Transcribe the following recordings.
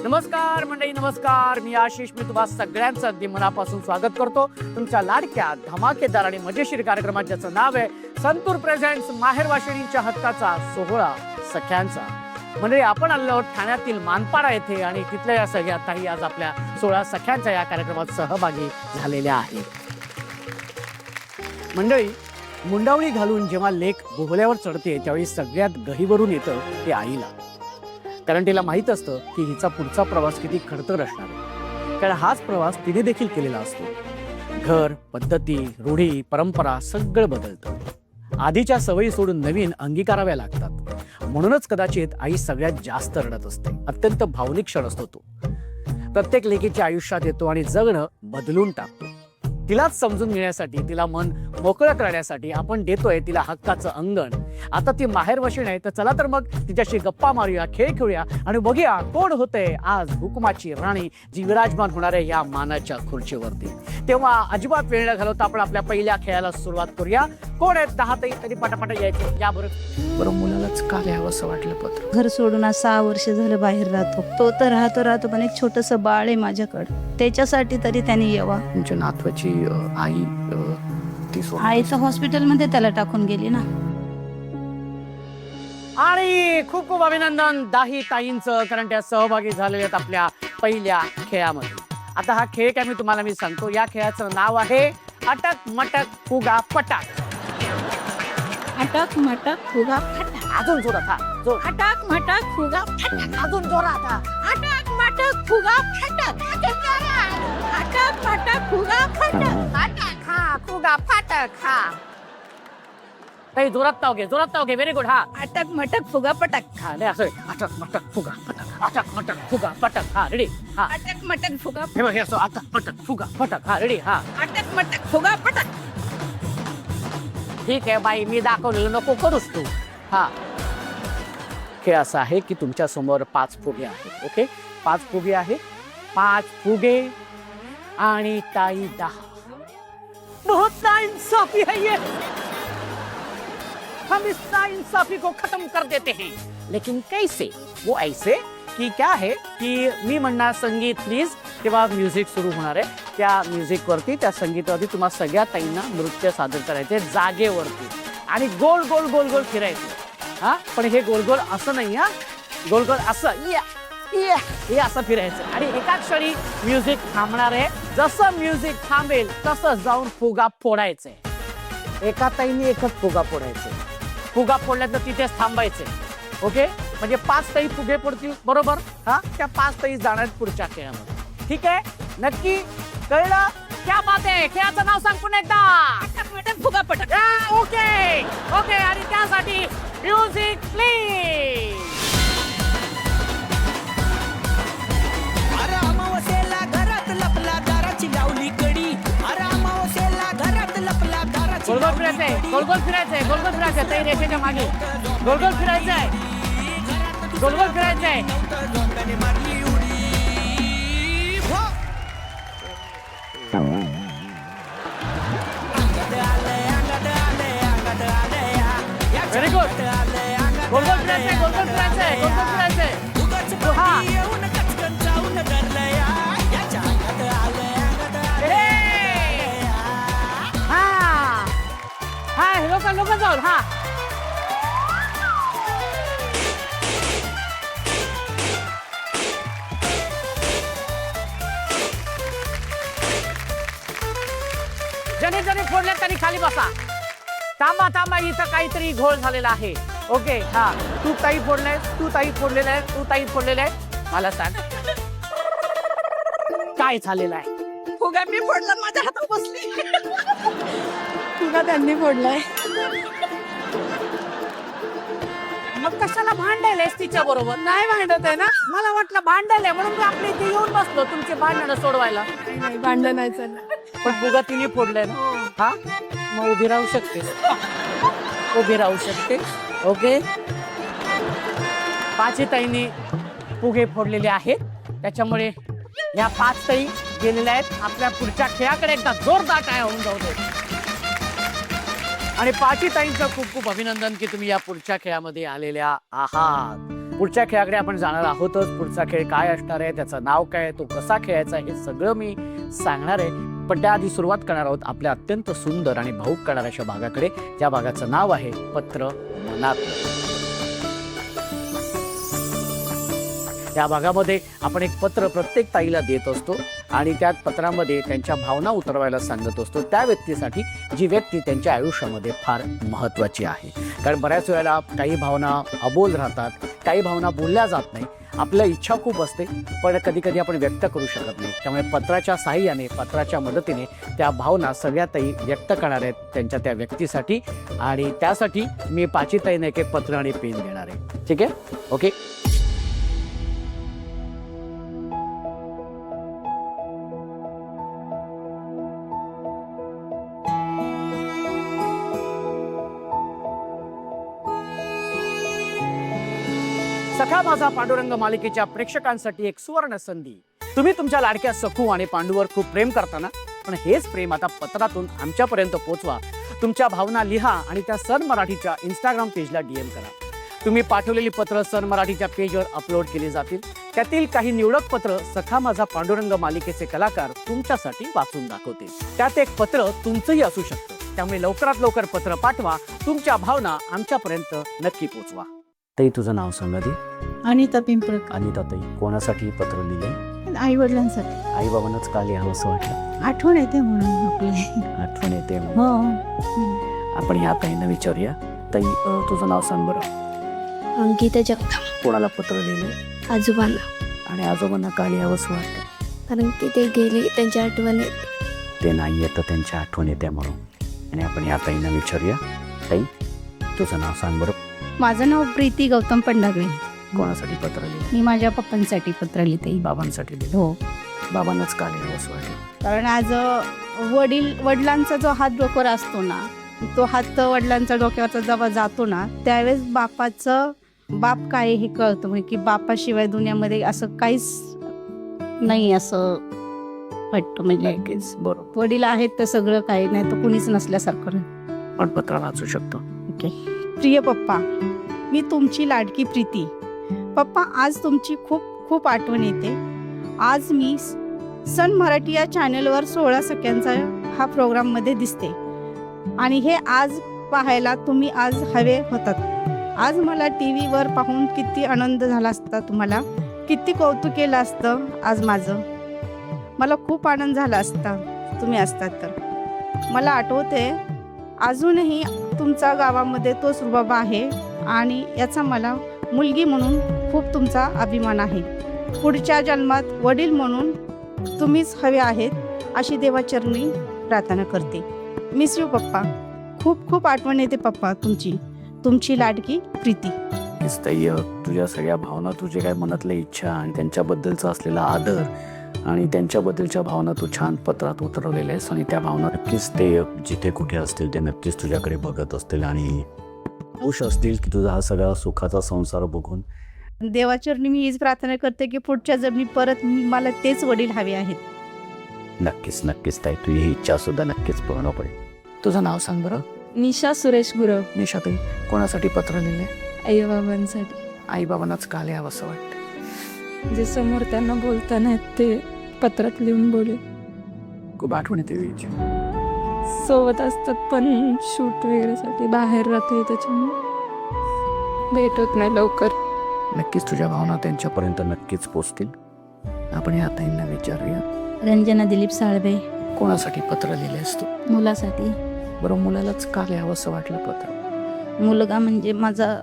नमस्कार मंडळी, नमस्कार. मी आशिष. मी तुम्हा सगळ्यांचं अगदी मनापासून स्वागत करतो तुमच्या लाडक्या धमाकेदार आणि मजेशीर कार्यक्रमात, ज्याचं नाव आहे संतूर प्रेझेंट्स माहेरवाशिणींच्या हक्काचा सोहळा सख्यांचा. म्हणजे आपण आलेलो आहोत ठाण्यातील मानपाडा येथे आणि तिथल्या या सगळ्या ताई आज आपल्या सोहळा सख्यांच्या या कार्यक्रमात सहभागी झालेल्या आहेत. मंडळी, मुंडावळी घालून जेव्हा लेक बोहल्यावर चढते त्यावेळी सगळ्यात गहीवरून येतं ते आईला. कारण तिला माहित असतं की हिचा पुढचा प्रवास किती खडतर असणार आहे. कारण हाच प्रवास तिने देखील केलेला असतो. घर, पद्धती, रूढी, परंपरा सगळं बदलतं. आधीच्या सवयी सोडून नवीन अंगीकाराव्या लागतात. म्हणूनच कदाचित आई सगळ्यात जास्त रडत असते. अत्यंत भावनिक क्षण असतो तो. प्रत्येक लेकीच्या आयुष्यात येतो आणि जगणं बदलून टाकतो. तिलाच समजून घेण्यासाठी, तिला मन मोकळं करण्यासाठी आपण देतोय तिला हक्काचं अंगण. आता ती माहेरवाशीण आहे, तर चला तर मग तिच्याशी गप्पा मारूया, खेळ खेळूया आणि बघूया कोण होतंय आज हुकुमाची राणी, जी विराजमान होणार आहे या मानाच्या खुर्चीवरती. तेव्हा अजिबात वेळ न घालवता आपण आपल्या पहिल्या खेळाला सुरुवात करूया. कोण आहेत 10 ताई? तरी पटापट यायचे. या बरं मुलालाच का घ्यावं असं वाटलं पत्र? घर सोडून आज 6 वर्ष झालं बाहेर राहतो. तो तर राहतो पण एक छोटस बाळ आहे माझ्याकडे. त्याच्यासाठी तरी त्याने यावा. तुमच्या नातवाची आई ती आई तर हॉस्पिटलमध्ये त्याला टाकून गेली ना. आणि खूप खूप अभिनंदन दाही ताईंचं, कारण त्या सहभागी झालेले आहेत आपल्या पहिल्या खेळामध्ये. आता हा खेळ काय मी सांगतो. या खेळाचं नाव आहे अटक मटक फुगा पटाक. अटक मटक फुगा फटाक. अजून जोरात. हा जोर. अटक मटक फुगा फटाक. अजून जोरात. हा. अटक मटक फुगा फटाक. अटक मटक फुगा फटाक. अटक. हा फुगा फटाक. हा ताई जोरात ताव घे, जोरात ताव घे. Very good. हा अटक मटक फुगा पटाक. हा नाही असं. अटक मटक फुगा पटाक. अटक मटक फुगा पटाक. हा रेडी. हा अटक मटक फुगा. हे बघ, हे असं अटक मटक फुगा पटाक. हा रेडी. हा अटक मटक फुगा पटाक. ठीक आहे बाई, मी दाखवलेलं नको करूस तू. हा हे असं आहे की तुमच्या समोर 5 फुगे आहेत. ओके, 5 फुगे आहेत. 5 फुगे आणि ताई 10. बहुत नाइंसाफी है ये. हम इस नाइंसाफी को खत्म कर देते हैं. लेकिन कैसे? वो ऐसे की क्या है की मी म्हणणार संगीत प्लीज, तेव्हा म्युझिक सुरू होणार आहे. त्या म्युझिक वरती, त्या संगीतावरती तुम्हा सगळ्या ताईंना नृत्य सादर करायचे जागेवरती आणि गोल गोल गोल गोल फिरायचं. हा पण हे गोल गोल असं नाही. हा गोल गोल असं हे असं फिरायचं आणि एकाच क्षणी म्युझिक थांबणार आहे. जसं म्युझिक थांबेल तसं जाऊन फुगा फोडायचंय. एका ताईने एकच फुगा फोडायचे. फुगा फोडल्यानंतर तिथेच थांबायचे. ओके, म्हणजे 5 ताई फुगे फोडतील बरोबर. हा त्या 5 ताई जाणार पुढच्या खेळामध्ये. ठीक आहे, नक्की कळलं? क्या बात आहे. खेळाचं नाव सांग पुन्हा एकदा. अटक मटक फुगा पटाक. ओके ओके, आणि त्यासाठी म्युझिक प्लीज. अरे अमावस्येला घरात लपला दाराची लावली कडी. अरे अमावस्येला घरात लपला दाराची गोलगोल फिरायचंय, गोलगोल फिरायचंय, गोलगोल फिरायचंय. ताई रेषेच्या मागे गोलगोल फिरायचंय, गोलगोल फिरायचंय. जोंडाने मारली उडी. हो. अंगात आलंय, अंगात आलंय, अंगात आलंय. या Very good. अंगात आलंय, अंगात गोलगोल आलंय, फिरायचंय, गोलगोल फिरायचंय, गोलगोल फिरायचंय. उगाच हा. पाठी येऊन कचकन जाऊन धरलंय. याच्या अंगात आलंय, अंगात आलंय. हा हा लोक जाऊन. हा ज्याने ज्याने फोडले त्यांनी खाली बसा. थांबा थांबा, इथं काहीतरी घोळ झालेला आहे. ओके, हा तू ताई फोडलाय, तू ताई फोडलेला आहे, तू ताई फोडलेला आहे. मला सांग काय झालेलं आहे. फुगा मी फोडला, माझ्या हातात बसली. फुगा त्यांनी फोडलाय. मग कशाला भांडायलायस तिच्या बरोबर? नाही भांडत आहे ना. मला वाटलं भांडायला म्हणून मी आपल्या इथे येऊन बसलो तुमचे भांडणं सोडवायला. नाही भांडण नाही चाललं. पण फुगा तिने फोडलाय ना. हा मग उभी राहू शकते, उभी राहू शकते. ओके, 5 ताईंनी फुगे फोडलेले आहेत. त्याच्यामुळे या 5 ताई गेलेल्या आहेत. आपल्या पुढच्या खेळाकडे एकदा जोरदार टाळ्या होऊन जाऊ दे. आणि 5 ताईंचं खूप खूप अभिनंदन की तुम्ही या पुढच्या खेळामध्ये आलेल्या आहात. पुढच्या खेळाकडे आपण जाणार आहोतच. पुढचा खेळ काय असणार आहे, त्याचं नाव काय, तो कसा खेळायचा, हे सगळं मी सांगणार आहे. पण त्याआधी सुरुवात करणार आहोत आपल्या अत्यंत सुंदर आणि भावूक करणाऱ्या अशा भागाकडे. त्या भागाचं नाव आहे पत्र मनात. या भागामध्ये आपण एक पत्र प्रत्येक ताईला देत असतो आणि त्या पत्रामध्ये त्यांच्या भावना उतरवायला सांगत असतो त्या व्यक्तीसाठी, जी व्यक्ती त्यांच्या आयुष्यामध्ये फार महत्त्वाची आहे. कारण बऱ्याच वेळेला काही भावना अबोल राहतात, काही भावना बोलल्या जात नाही. आपल्या इच्छा खूप असते पण कधी कधी आपण व्यक्त करू शकत नाही. त्यामुळे पत्राच्या साहाय्याने, पत्राच्या मदतीने त्या भावना सगळ्या ताई व्यक्त करणार आहेत त्यांच्या त्या व्यक्तीसाठी. आणि त्यासाठी मी पाचीताईने एक पत्र आणि पेन देणार आहे. ठीक आहे, ओके. सखा माझा पांडुरंग मालिकेच्या प्रेक्षकांसाठी एक सुवर्ण संधी. तुम्ही तुमच्या लाडक्या सखू आणि पांडूवर खूप प्रेम करताना, पण हेच प्रेम आता पत्रातून आमच्यापर्यंत पोहोचवा. तुमच्या भावना लिहा आणि त्या सन मराठीच्या इंस्टाग्राम पेजला DM करा. तुम्ही पाठवलेली पत्र सन मराठीच्या पेजवर अपलोड केली जातील. त्यातील काही निवडक पत्र सखा माझा पांडुरंग मालिकेचे कलाकार तुमच्यासाठी वाचून दाखवतील. त्यात एक पत्र तुमचंही असू शकतं. त्यामुळे लवकरात लवकर पत्र पाठवा. तुमच्या भावना आमच्यापर्यंत नक्की पोहोचवा. ताई, तुझं नाव सांगा ती. अनिता पिंपळकर. अनिता ताई, कोणासाठी पत्र लिहिले? आई वडिलांसाठी. आई बाबांनाच का लिहावं असं वाटलं? आठवण येते म्हणून आपली. आठवण येते. हो. आपण या ताईंना विचारूया. ताई, तुझं नाव सांग बरं. अंकिता जगताप. कोणाला पत्र लिहिले? आजोबांना. आणि आजोबांना का लिहावं असं वाटतं? कारण की ते गेले, त्यांची आठवण येते. ते नाही येतं, त्यांची आठवण येते म्हणून. आणि आपण या ताईंना विचारूया. ताई, तुझं नाव सांग बरं. माझं नाव प्रीती गौतम पंडागळे. कोणासाठी पत्र लिहिले? मी माझ्या पप्पांसाठी पत्र लिहिते. बाबांसाठी लिहिले. हो. बाबांनाच का लिहावं असं वाटलं? कारण आज वडिलांचा जो हात डोक्यावर असतो ना, तो हात वडिलांच्या डोक्यावरचा जेव्हा जातो ना, त्यावेळेस बाप काय हे कळतं. म्हणजे की बापाशिवाय दुनियामध्ये असं काहीच नाही असं वाटतं. म्हणजे बरोबर, वडील आहेत तर सगळं काही, नाही तर कुणीच नसल्यासारखं. पण पत्र वाचू शकतो. ओके. प्रिय पप्पा, मी तुमची लाडकी प्रीती. पप्पा, आज तुमची खूप खूप आठवण येते. आज मी सन मराठी या चॅनलवर 16 सख्यांचा हा प्रोग्राममध्ये दिसते आणि हे आज पाहायला तुम्ही आज हवे होतात. आज मला TV वर पाहून किती आनंद झाला असता, तुम्हाला किती कौतुक केलं असतं आज माझं. मला खूप आनंद झाला असता तुम्ही असतात तर. मला आठवते अजूनही तुमचा गावामध्ये तोच रुबाब आहे आणि याचा मला मुलगी म्हणून खूप तुमचा अभिमान आहे. पुढच्या जन्मात वडील म्हणून तुम्हीच हवे आहेत अशी देवाचरणी प्रार्थना करते. मिस यू पप्पा. खूप खूप आठवण येते पप्पा तुमची लाडकी प्रीती. ताई, तुझ्या सगळ्या भावना, तुझे काय मनातल्या इच्छा आणि त्यांच्याबद्दलचा असलेला आदर आणि त्यांच्याबद्दलच्या भावना तू छान पत्रात उतरवलेल्या आहेस. आणि त्या भावना नक्कीच ते जिथे कुठे असतील ते नक्कीच तुझ्याकडे बघत असतील आणि खुश असतील की तुझा हा सगळा सुखाचा संसार बघून. देवाचरणी मी हीच प्रार्थना करते की पुढच्या जन्मी परत मला तेच वडील हवे आहेत. नक्कीच नक्कीच ताई, तुझी ही इच्छा सुद्धा नक्कीच पूर्ण पडेल. तुझं नाव सांग बरं. निशा सुरेश गुरव. निशा ताई, कोणासाठी पत्र लिहिले? आई बाबांसाठी. आई बाबांनाच का लिहावं असं वाटतं? जे समोर त्यांना बोलताना ते पत्रात लिहून बोले. खूप आठवण येते तुझी. सोबत असतात पण शूट वगैरेसाठी बाहेर राहते, त्याच्यामुळे भेट होत नाही लवकर. नक्कीच तुझ्या भावना त्यांच्यापर्यंत नक्कीच पोचतील. आपण या ताईंना विचारूया. रंजना दिलीप साळवे. कोणासाठी पत्र लिहिलेस तू? मुलासाठी. बरं, मुलालाच का लिहावं असं वाटलं पत्र? मुलगा म्हणजे माझा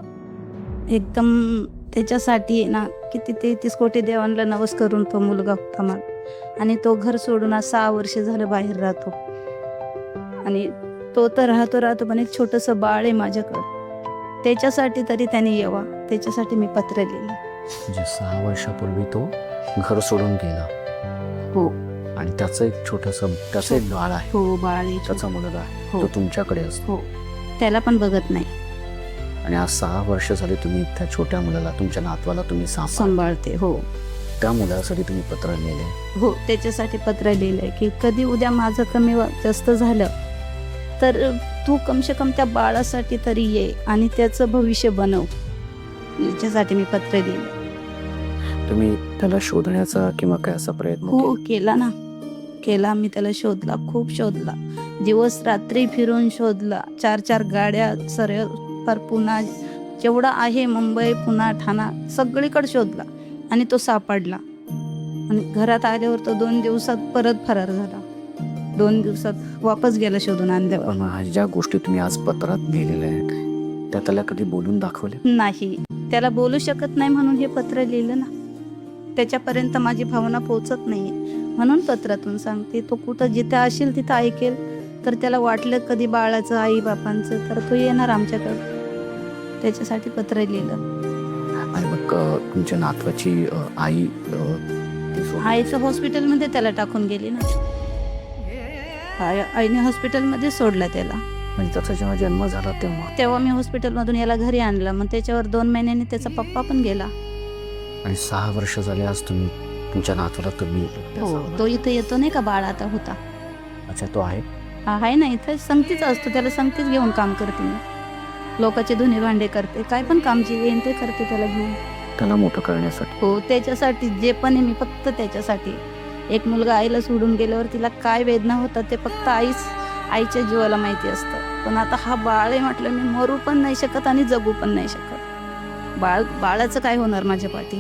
एकदम त्याच्यासाठी ना किती 33 कोटी देवांना नवस करून तो मुलगा होता मला. आणि तो घर सोडून आज 6 वर्ष झालं बाहेर राहतो. आणि तो तर राहतो पण एक छोटंसं बाळ आहे माझ्याकडं. त्याच्यासाठी तरी त्याने यावा, त्याच्यासाठी मी पत्र लिहिलं. म्हणजे 6 वर्षापूर्वी तो घर सोडून गेला. हो. आणि त्याचं एक छोटंसं, त्याचं एक बाळ आहे. हो, बाळ आहे. त्याचा मुलगा आहे. हो. तो तुमच्याकडे असतो. हो. त्याला पण बघत नाही. आणि आज 6 वर्ष झाली तुम्ही त्या छोट्या मुलाला, तुमच्या नातवाला तुम्ही सांभाळते. हो. त्या मुलासाठी तुम्ही पत्र लिहिले. हो, त्याच्यासाठी पत्र लिहिलंय की कधी उद्या माझं कमी जास्त झालं तर तू कमसे कम त्या बाळासाठी तरी ये आणि त्याचं भविष्य बनव. याच्यासाठी मी पत्र लिहिलं. तुम्ही त्याला शोधण्याचा किंवा काय असा प्रयत्न हो केला ना, केला. मी त्याला शोधला, खूप शोधला, दिवस रात्री फिरून शोधला. 4 गाड्या सरळ पर पुन्हा जेवढा आहे मुंबई पुणे ठाणा सगळीकडे शोधला आणि तो सापडला. आणि घरात आल्यावर तो 2 दिवसात परत फरार झाला. 2 दिवसात वापस गेला शोधून आणल्यावर. पण ज्या गोष्टी तुम्ही आज पत्रात लिहिलेल्या आहेत त्या त्याला कधी बोलून दाखवले? नाही, त्याला बोलू शकत नाही म्हणून हे पत्र लिहिलं ना. त्याच्यापर्यंत माझी भावना पोहोचत नाही म्हणून पत्रातून सांगते. तो कुठं जिथे असेल तिथं ऐकेल. तर त्याला वाटलं कधी बाळाचं आई बापांचं तर तो येणार आमच्याकडं. त्याच्यासाठी पत्र लिहिलं. आणि मग तुमच्या नातवाची आई ती सोबत- आईचं हॉस्पिटलमध्ये त्याला टाकून गेली ना. आईने हॉस्पिटलमध्ये सोडला त्याला. म्हणजे त्याचा जेव्हा जन्म झाला तेव्हा मी हॉस्पिटलमधून याला घरी आणलं. मग त्याच्यावर 2 महिन्यांनी त्याचा पप्पा पण गेला. आणि 6 वर्ष झाले आज तुम्ही तुमच्या नातवाला तुम्ही हो, तो इथे येतो नाही का, बाळ आता होता. अच्छा, तो आहे. हा आहे ना, इथं संगतीच असतो. त्याला संगतीच घेऊन काम करते मी. लोकांचे धुणे भांडे करते, काय पण काम जे येईन ते करते त्याला घेऊन. त्याला मोठं करण्यासाठी. हो, त्याच्यासाठी जे पण आहे मी फक्त त्याच्यासाठी. एक मुलगा आईला सोडून गेल्यावर तिला काय वेदना होतात ते फक्त आईच्या जीवाला माहिती असतं. पण आता हा बाळ आहे म्हटलं, मी मरू पण नाही शकत आणि जगू पण नाही शकत. बाळाचं काय होणार माझ्या पाठी.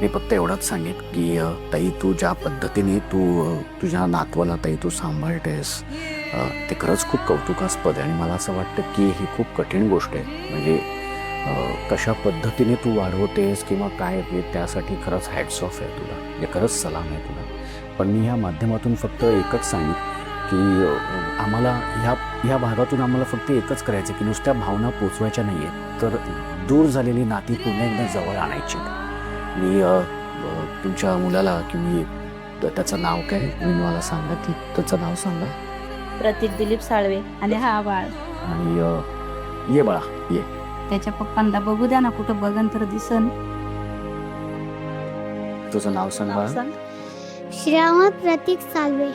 मी फक्त एवढंच सांगेन की ताई, तू ज्या पद्धतीने तू तुझ्या नातवाला ताई तू सांभाळतेस ते खरंच खूप कौतुकास्पद आहे. आणि मला असं वाटतं की ही खूप कठीण गोष्ट आहे. म्हणजे कशा पद्धतीने तू वाढवतेस किंवा काय ते त्यासाठी खरंच हॅट्स ऑफ आहे तुला. म्हणजे खरंच सलाम आहे तुला. पण मी ह्या माध्यमातून फक्त एकच सांगेन की आम्हाला ह्या भागातून आम्हाला फक्त एकच करायचं की नुसत्या भावना पोचवायच्या नाही आहेत, तर दूर झालेली नाती पुन्हा एकदा जवळ आणायची. मी तुमच्या मुलाला की मी त्याचं नाव काय तुम्ही मला सांगा, की त्याचं नाव सांगा. प्रतीक दिलीप साळवे. आणि हा बाळ. आणि ये बाळा ये. त्याच्या पप्पांना बघू द्या ना, कुठं बघन तर दिसन. तुझं नाव सांग बाळा. सांग. श्रावण प्रतीक साळवे.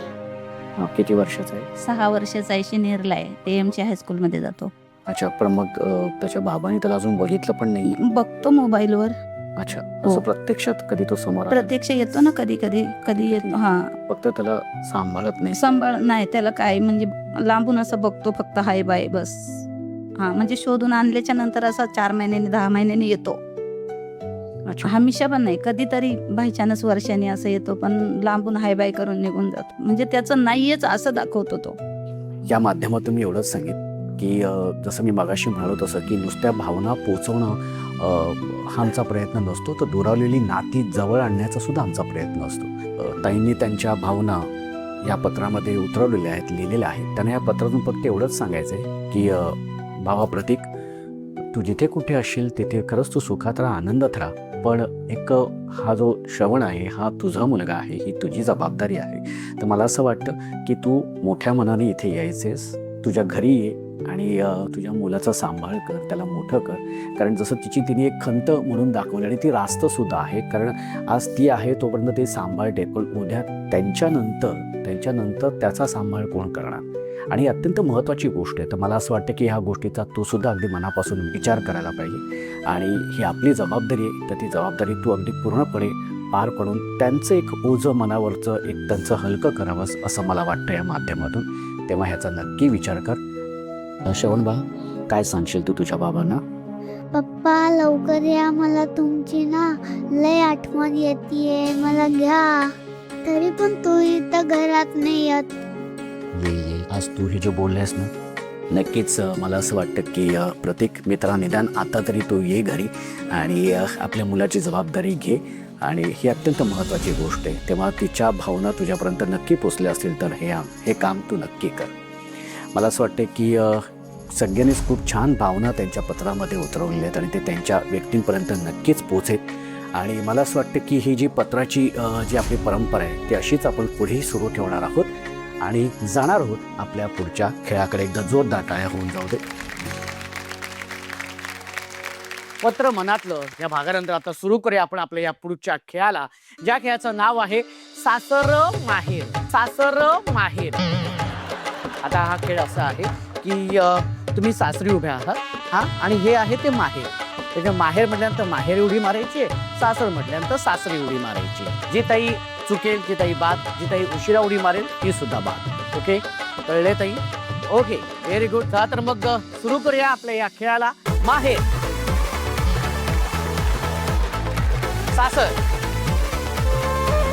किती वर्षाचा आहे? 6 वर्षाचा आहे. शिनेरला आहे. TMC हायस्कूलमध्ये जातो. अच्छा, पण मग त्याच्या बाबांनी त्याला अजून बघितलं पण नाही? बघतो मोबाईलवर. अच्छा, हो. असं प्रत्यक्षात कधी तो समोर आला? प्रत्यक्ष येतो ना, कधी येतो. हा, फक्त त्याला सांभाळत नाही. सांभाळ नाही त्याला, काय म्हणजे लांबून असं बघतो फक्त, हाय बाय बस. हा, म्हणजे शोधून आणल्याच्या नंतर असा 4 महिन्यांनी 10 महिन्यांनी येतो. अच्छा, हमेशा पण नाही, कधीतरी बायचानस वर्षाने असं येतो. पण लांबून हाय बाय करून निघून जातो. म्हणजे त्याचं नाहीयेच असं दाखवतो तो. या माध्यमातून मी एवढंच सांगेन की जसं मी मगाशी म्हणालो तसं की नुसत्या भावना पोचवणं हा आमचा प्रयत्न नसतो, तर दुरावलेली नाती जवळ आणण्याचा सुद्धा आमचा प्रयत्न असतो. ताईंनी त्यांच्या भावना या पत्रामध्ये उतरवलेल्या आहेत, लिहिलेल्या आहेत. त्यांना या पत्रातून फक्त एवढंच सांगायचं आहे की भावा प्रतीक, तू जिथे कुठे असशील तिथे खरंच तू सुखात राहा, आनंदात राहा. पण एक हा जो श्रवण आहे हा तुझा मुलगा आहे, ही तुझी जबाबदारी आहे. तर मला असं वाटतं की तू मोठ्या मनाने इथे यायचेस, तुझ्या घरी ये आणि तुझ्या मुलाचा सांभाळ कर, त्याला मोठं कर. कारण जसं तिने एक खंत म्हणून दाखवली आणि ती रास्त सुद्धा आहे. कारण आज ती आहे तोपर्यंत ते सांभाळते, पण उद्या त्यांच्यानंतर त्याचा सांभाळ कोण करणार. आणि अत्यंत महत्त्वाची गोष्ट आहे. तर मला असं वाटतं की ह्या गोष्टीचा तू सुद्धा अगदी मनापासून विचार करायला पाहिजे. आणि ही आपली जबाबदारी आहे, तर ती जबाबदारी तू अगदी पूर्णपणे पार पडून त्यांचं एक ओझं मनावरचं एक त्यांचं हलकं करावं असं मला वाटतं या माध्यमातून. तेव्हा ह्याचा नक्की विचार कर. श्रवण बा, काय सांगशील तू तुझ्या बाबांना? पप्पा लवकर या, मला तुमची ना लय आठवण येते, मला घ्या. तरी पण तू इथं घरात नाही येत. ये आज तू हे जे बोललेस ना, नक्कीच मला असं वाटतं की प्रत्येक मित्रा निदान आता तरी तू ये घरी आणि आपल्या मुलाची जबाबदारी घे. आणि ही अत्यंत महत्त्वाची गोष्ट आहे. तेव्हा तिच्या भावना तुझ्यापर्यंत नक्की पोचल्या असतील तर हे काम तू नक्की कर. मला असं वाटतं की सगळ्यांनीच खूप छान भावना त्यांच्या पत्रामध्ये उतरवलेल्या आहेत आणि ते त्यांच्या व्यक्तींपर्यंत नक्कीच पोचेल. आणि मला असं वाटतं की ही जी पत्राची जी आपली परंपरा आहे ती अशीच आपण पुढेही सुरू ठेवणार आहोत आणि जाणार आहोत आपल्या पुढच्या खेळाकडे. एकदा जोरदार टाळ्या होऊन जाऊ दे. पत्र मनातलं या भागानंतर आता सुरू करूया आपण आपल्या या पुढच्या खेळाला, ज्या खेळाचं नाव आहे सासर माहेर. सासर माहेर. आता हा खेळ असा आहे की तुम्ही सासरी उभ्या आहात, हा, आणि हे आहे ते माहेर. त्याच्या माहेर म्हटल्यानंतर माहेर उडी मारायची, सासर म्हटल्यानंतर सासरी उडी मारायची. जी ताई चुकेल ती ताई बाद, जी ताई उशिरा उडी मारेल ती सुद्धा बाद. ओके, कळले ताई? Okay, very good. चला तर मग सुरू करूया आपल्या या खेळाला. माहेर, सासर,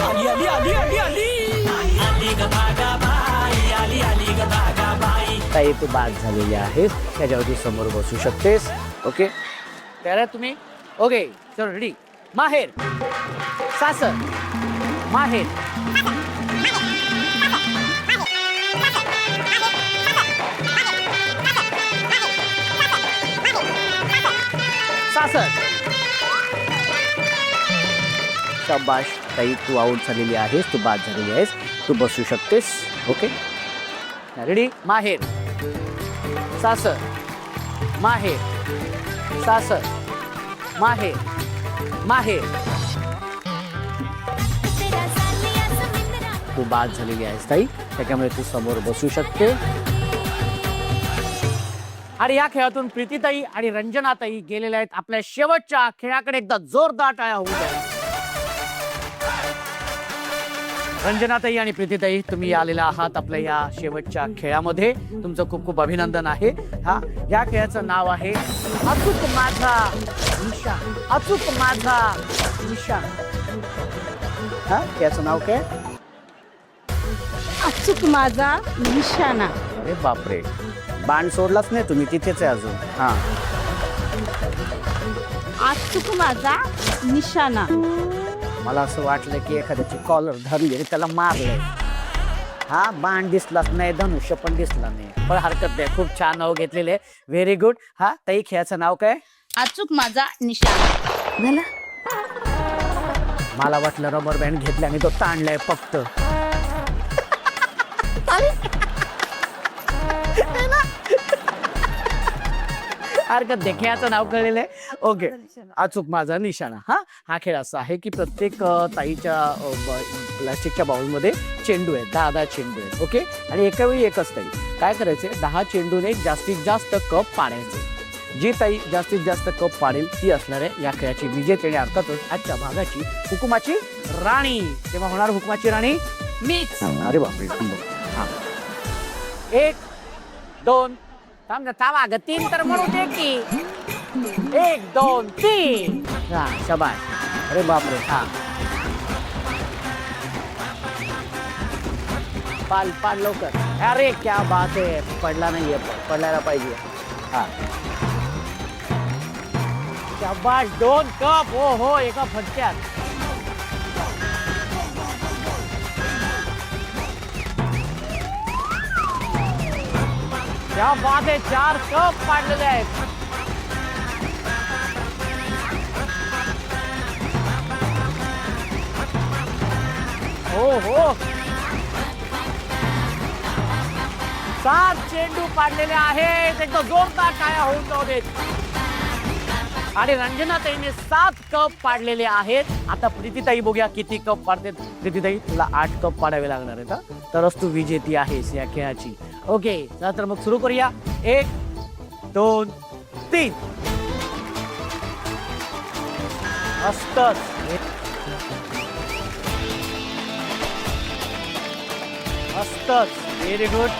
आली आली आली आली आली आली ग बागा बाई, आली आली ग बागा बाई. ताई तू बाद झालेली आहेस, त्याच्यावरती समोर बसू शकतेस. ओके, तयार आहे तुम्ही? ओके, चलो रेडी. माहेर, सासर, माहेर, सासर. शाबाश ताई, तू आऊट झालेली आहेस, तू बाद झालेली आहेस, तू बसू शकतेस. Okay, ready. माहेर, सासर, माहेर, सासर, माहेर, माहेर. तू बाद झालेली आहेस ताई, त्याच्यामुळे तू समोर बसू शकते. आणि या खेळातून प्रीतीताई आणि रंजनाताई गेलेल्या आहेत आपल्या शेवटच्या खेळाकडे. एकदा जोरदार टाळ्या होऊ द्या. रंजनाताई आणि प्रीतीताई, तुम्ही आलेला आहात आपल्या या शेवटच्या खेळामध्ये. तुमचं खूप खूप अभिनंदन आहे. हा, या खेळाचं नाव आहे अचूक माझा निशाण. अचूक माझा निशाण. हा, याचं नाव काय? अचूक माझा निशाणा. अरे बापरे, बाण सोडलाच नाही तुम्ही, तिथेच आहे अजून. हा, अचूक माझा निशाणा. मला असं वाटलं की एखाद्याची कॉलर धरली आणि त्याला मारलंय. हा, बाण दिसलाच नाही, धनुष्य पण दिसला नाही, पण हरकत नाही. खूप छान नाव घेतलेले. Very good. हा ताई, खेळाचं नाव काय? अचूक माझा निशाणा. झालं? मला वाटलं रबर बँड घेतल्याने तो ताणलाय फक्त. हरकत नाही, खेळाचं नाव कळलेलं आहे. ओके, अचूक माझा निशाणा. हा खेळ असा आहे की प्रत्येक ताईच्या प्लास्टिकच्या बाउलमध्ये चेंडू आहेत, 10 चेंडू आहेत. ओके, आणि एका वेळी एकच ताई. काय करायचे, 10 चेंडूने जास्तीत जास्त कप पाडायचे. जी ताई जास्तीत जास्त कप पाडेल ती असणार आहे या खेळाची विजेती. आणि अर्थातच आजच्या भागाची हुकुमाची राणी. तेव्हा होणार हुकुमाची राणी मीच. अरे बापरे. हा, 1 2 थांबा ग, 3 तर म्हणू दे की. 1 2 3. हा, शाबाश. अरे बापरे. हा, पाल पाल लवकर. अरे क्या बात आहे, पडला नाहीये, पडलायला पाहिजे. हा, शाबाश. 2 कप. हो हो, एका फटक्यात. क्या बात आहे, 4 कप पाडलेले आहेत. हो हो, 7 चेंडू पाडलेले आहेत. एकदम जोरदार टाळ्या होऊन जाऊ देत. आणि रंजनाताईने 7 कप पाडलेले आहेत. आता प्रीतीताई बघूया किती कप पाडते. प्रीतीताई, तुला 8 कप पाडावे लागणार आहेत, तरच तू विजेती आहेस या खेळाची. ओके, चला तर मग सुरू करूया. 1 2 3. मस्तच. मस्तच. Very good.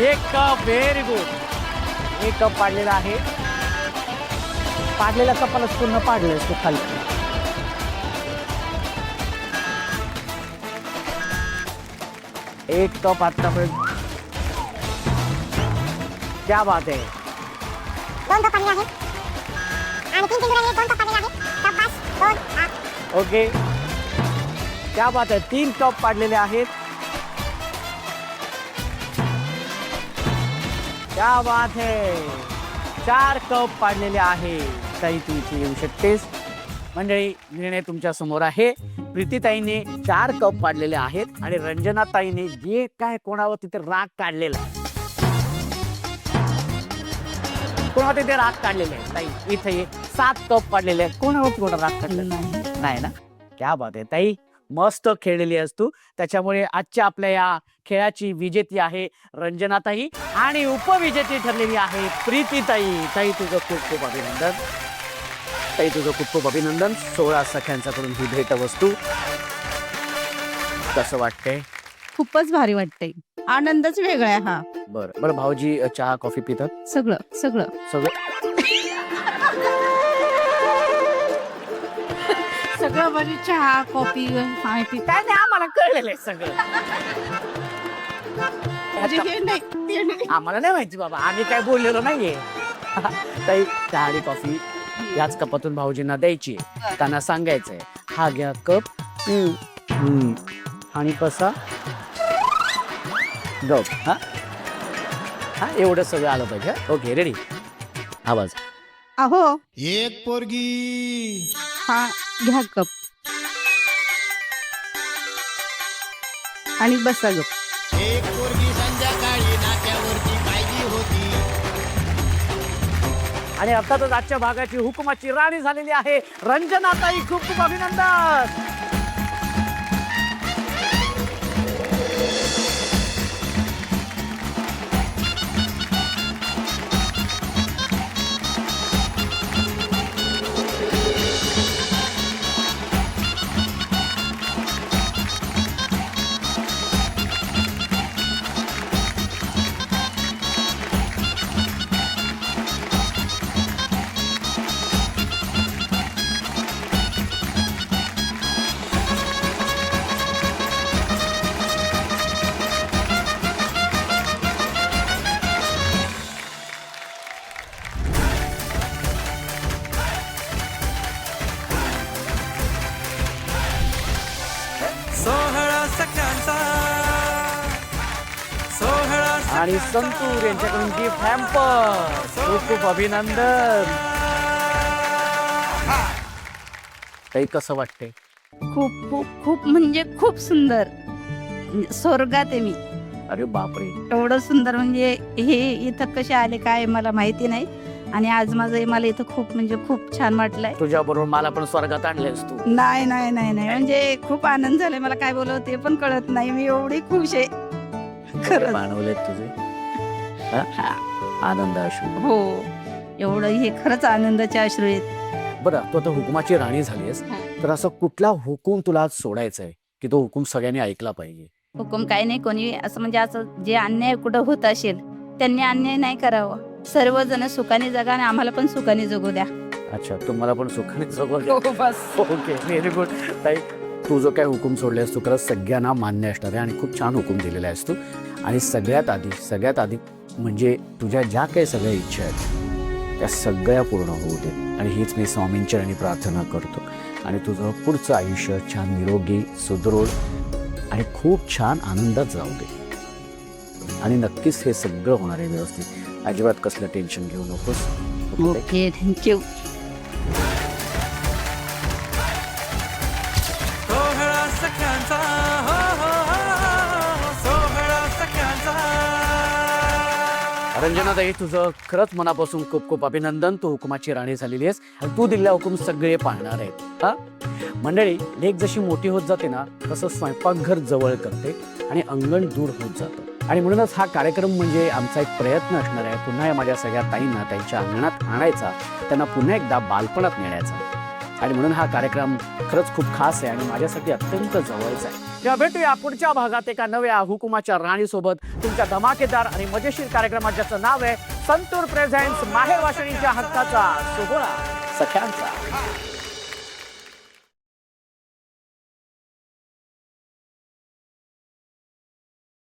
1 cup. Very good. 1 cup पाडलेला आहे. पाडलेल्या कपालाच पूर्ण पाडलेस तू खाली. एक कप आतापर्यंत. क्या बात आहे. 2 कप पाडले आहेत आणि 3 चेंडू राहिले. 2 कप पाडलेले आहेत. शाबास. 2 ओके, क्या बात आहे. 3 कप पाडलेले आहेत. क्या बात है. 4 कप पाडलेले आहेत. ताई, तू इथे येऊ शकतेस. मंडळी, निर्णय तुमच्या समोर आहे. प्रीतीताईने 4 कप पाडलेले आहेत आणि रंजनाताईने जे काय कोणावर तिथे राग काढलेला आहे, कोणावर तिथे राग काढलेले आहे. ताई इथे 7 कप पाडलेले आहेत. कोणावर राग काढलेला नाही ना? क्या बात आहे ताई, मस्त खेळलेली आहेस तू. त्याच्यामुळे आजच्या आपल्या या खेळाची विजेती आहे रंजनाताई आणि उपविजेती ठरलेली आहे प्रीतीताई. ताई तुझं खूप खूप अभिनंदन. ताई तुझं खूप खूप अभिनंदन. 16 सख्यांच्याकडून ही भेटवस्तू. कसं वाटतंय? खूपच भारी वाटतंय. आनंदच वेगळा आहे हा. बरं बरं भाऊजी चहा कॉफी पितात? सगळं सगळं सगळं सगळं म्हणजे चहा कॉफी काय काय नाही आम्हाला कळलेलं आहे सगळं. हे नाही ते नाही. आम्हाला नाही माहिती बाबा, आम्ही काय बोललेलो नाहीये. ताई चहा आणि कॉफी याच कपातून भाऊजींना द्यायची. त्यांना सांगायचंय हा घ्या कप आणि कसा गप. हा हा एवढं सगळं आलं पाहिजे. Okay ready. आवाज. अहो एक पोरगी हा घ्या कप आणि बसा गप. एक पोरगी संध्याकाळी नाक्यावरती पाहिली होती. आणि अर्थातच आजच्या भागाची हुकुमाची राणी झालेली आहे रंजनाताई. खूप खूप अभिनंदन. सोहळा सख्यांचा सोहळा आणि संतूर यांच्याकडून गिफ्ट हॅम्पर. खूप खूप अभिनंदन. ताई कसं वाटतंय? खूप खूप खूप म्हणजे खूप सुंदर. स्वर्गात आहे मी. अरे बापरे. एवढं सुंदर म्हणजे हे इथं कसे आले काय मला माहिती नाही. आणि आज माझं मला इथं खूप म्हणजे खूप छान वाटलंय. तुझ्या बरोबर मला पण स्वर्गात आणलेस तू. नाही नाही नाही नाही म्हणजे खूप आनंद झालाय. मला काय बोलावं ते पण कळत नाही. मी एवढी खुश आहे खरंच. मानवलेत तुझे हा? आनंद अश्रू. हो एवढं हे खरंच आनंदाचे अश्रू आहेत. बरं तू आता हुकुमाची राणी झालीस तर असं कुठला हुकूम तुला आज सोडायचा आहे की तो हुकूम सगळ्यांनी ऐकला पाहिजे? हुकूम काय नाही. कोणी असं म्हणजे असं जे अन्याय कुठं होत असेल त्यांनी अन्याय नाही करावं. सर्वजण सुखाने जगा आणि आम्हाला पण सुखाने जगू द्या. अच्छा तुम्हाला पण सुखाने जगवलं. हो, बस. Okay very good. ताई तू जो काय हुकूम सोडलेस तू खरंच सगळ्यांना मान्य असणार आहे आणि खूप छान हुकूम दिलेला आहेस तू. आणि सगळ्यात आधी म्हणजे तुझ्या ज्या काही सगळ्या इच्छा आहेत त्या सगळ्या पूर्ण होऊ दे. आणि हीच मी स्वामींच्या आणि प्रार्थना करतो. आणि तुझं पुढचं आयुष्य छान निरोगी सुदृढ आणि खूप छान आनंदात जाऊ दे. आणि नक्कीच हे सगळं होणार आहे व्यवस्थित. अजिबात कसलं टेन्शन घेऊ नकोस. Okay thank you. सोहळा सख्यांचा हो हो हो सोहळा सख्यांचा. रंजनाताई तुझं खरंच मनापासून खूप खूप अभिनंदन. तू हुकुमाची राणी झालेली आहेस आणि तू दिलेला हुकूम सगळे पाळणार आहेत. हा मंडळी लेक जशी मोठी होत जाते ना तसं स्वयंपाकघर जवळ करते आणि अंगण दूर होत जातं. आणि म्हणूनच हा कार्यक्रम म्हणजे आमचा एक प्रयत्न असणार आहे पुन्हा माझ्या सगळ्या ताईंना त्यांच्या अंगणात आणायचा, त्यांना पुन्हा एकदा बालपणात नेण्याचा. आणि म्हणून हा कार्यक्रम खरंच खूप खास आहे आणि माझ्यासाठी अत्यंत जवळचा आहे. तेव्हा भेटूया पुढच्या भागात एका नव्या हुकुमाच्या राणीसोबत तुमच्या धमाकेदार आणि मजेशीर कार्यक्रमात ज्याचं नाव आहे संतूर प्रेझेंट्स माहेर वाशिणीच्या हक्काचा सोहळा सख्यांचा.